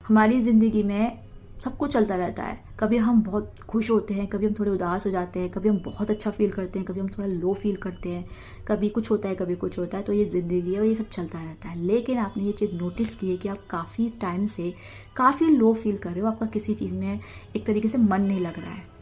हमारी ज़िंदगी में सब कुछ चलता रहता है। कभी हम बहुत खुश होते हैं, कभी हम थोड़े उदास हो जाते हैं, कभी हम बहुत अच्छा फ़ील करते हैं, कभी हम थोड़ा लो फ़ील करते हैं, कभी कुछ होता है, कभी कुछ होता है। तो ये ज़िंदगी है और ये सब चलता रहता है। लेकिन आपने ये चीज़ नोटिस की है कि आप काफ़ी टाइम से काफ़ी लो फ़ील कर रहे हो, आपका किसी चीज़ में एक तरीके से मन नहीं लग रहा है।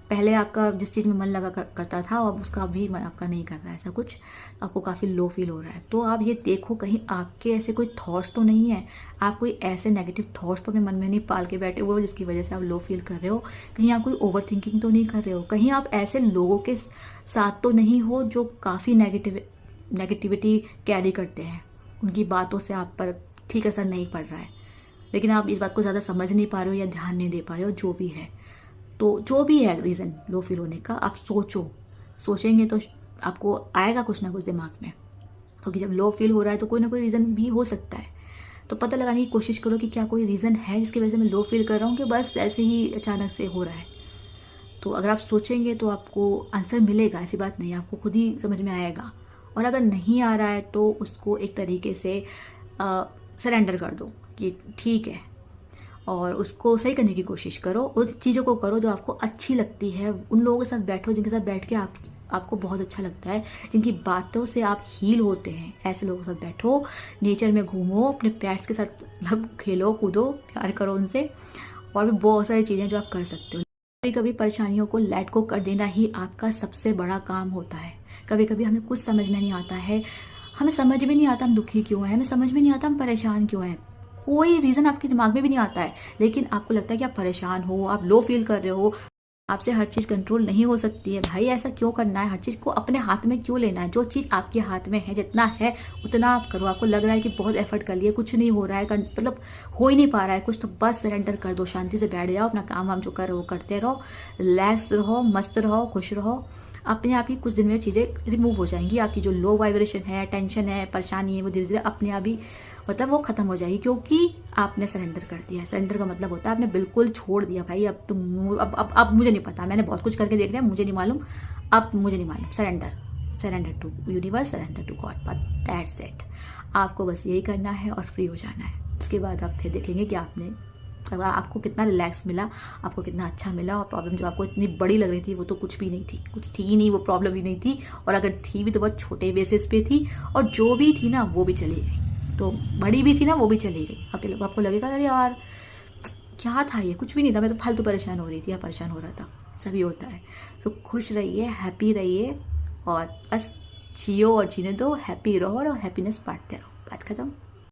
पहले आपका जिस चीज़ में मन लगा करता था, अब उसका अभी मन आपका नहीं कर रहा है, ऐसा कुछ आपको काफ़ी लो फील हो रहा है। तो आप ये देखो कहीं आपके ऐसे कोई थॉट्स तो नहीं है, आप कोई ऐसे नेगेटिव थॉट्स तो अपने मन में नहीं पाल के बैठे हुए हो जिसकी वजह से आप लो फील कर रहे हो। कहीं आप कोई ओवर थिंकिंग तो नहीं कर रहे हो, कहीं आप ऐसे लोगों के साथ तो नहीं हो जो काफ़ी नेगेटिविटी कैरी करते हैं, उनकी बातों से आप पर ठीक असर नहीं पड़ रहा है, लेकिन आप इस बात को ज़्यादा समझ नहीं पा रहे हो या ध्यान नहीं दे पा रहे हो, जो भी है। तो जो भी है रीज़न लो फील होने का, आप सोचो, सोचेंगे तो आपको आएगा कुछ ना कुछ दिमाग में, क्योंकि जब लो फील हो रहा है तो कोई ना कोई रीज़न भी हो सकता है। तो पता लगाने की कोशिश करो कि क्या कोई रीज़न है जिसकी वजह से मैं लो फील कर रहा हूँ, कि बस ऐसे ही अचानक से हो रहा है। तो अगर आप सोचेंगे तो आपको आंसर मिलेगा, ऐसी बात नहीं है, आपको खुद ही समझ में आएगा। और अगर नहीं आ रहा है तो उसको एक तरीके से सरेंडर कर दो कि ठीक है, और उसको सही करने की कोशिश करो। उन चीज़ों को करो जो आपको अच्छी लगती है, उन लोगों के साथ बैठो जिनके साथ बैठ के आपको बहुत अच्छा लगता है, जिनकी बातों से आप हील होते हैं, ऐसे लोगों के साथ बैठो, नेचर में घूमो, अपने पेट्स के साथ मतलब खेलो कूदो, प्यार करो उनसे, और भी बहुत सारी चीज़ें जो आप कर सकते हो। कभी कभी परेशानियों को लेट गो कर देना ही आपका सबसे बड़ा काम होता है। कभी कभी हमें कुछ समझ में नहीं आता है, हमें समझ में नहीं आता हम दुखी क्यों हैं, हमें समझ में नहीं आता हम परेशान क्यों हैं, कोई रीज़न आपके दिमाग में भी नहीं आता है, लेकिन आपको लगता है कि आप परेशान हो, आप लो फील कर रहे हो, आपसे हर चीज़ कंट्रोल नहीं हो सकती है। भाई ऐसा क्यों करना है, हर चीज़ को अपने हाथ में क्यों लेना है? जो चीज़ आपके हाथ में है, जितना है उतना आप करो। आपको लग रहा है कि बहुत एफर्ट कर लिए, कुछ नहीं हो रहा है, मतलब हो ही नहीं पा रहा है कुछ, तो बस सरेंडर कर दो, शांति से बैठ जाओ, अपना काम वाम जो कर रहे हो करते रहो, रिलैक्स रहो, मस्त रहो, खुश रहो। अपने आप ही कुछ दिन में चीज़ें रिमूव हो जाएंगी, आपकी जो लो वाइब्रेशन है, टेंशन है, परेशानी है, वो धीरे धीरे अपने आप ही मतलब वो खत्म हो जाएगी, क्योंकि आपने सरेंडर कर दिया है। सरेंडर का मतलब होता है आपने बिल्कुल छोड़ दिया, भाई अब तुम अब मुझे नहीं पता, मैंने बहुत कुछ करके देख लिया, मुझे नहीं मालूम, अब मुझे नहीं मालूम। Surrender to universe, surrender to God, but that's it. आपको बस यही करना है और फ्री हो जाना है। उसके बाद आप फिर देखेंगे कि आपको कितना रिलैक्स मिला, आपको कितना अच्छा मिला, और प्रॉब्लम जो आपको इतनी बड़ी लग रही थी वो तो कुछ भी नहीं थी, कुछ थी ही नहीं, वो प्रॉब्लम ही नहीं थी, और अगर थी भी तो बहुत छोटे बेसिस पे थी, और जो भी थी ना वो भी चली गई, तो बड़ी भी थी ना वो भी चली गई। आपको लगेगा अरे यार क्या था ये, कुछ भी नहीं था, मैं तो फालतू परेशान हो रही थी या परेशान हो रहा था। सभी होता है। तो खुश रहिए, हैप्पी रहिए, और बस जियो और जीने दो, हैप्पी रहो और हैप्पीनेस बांटते रहो। बात खत्म।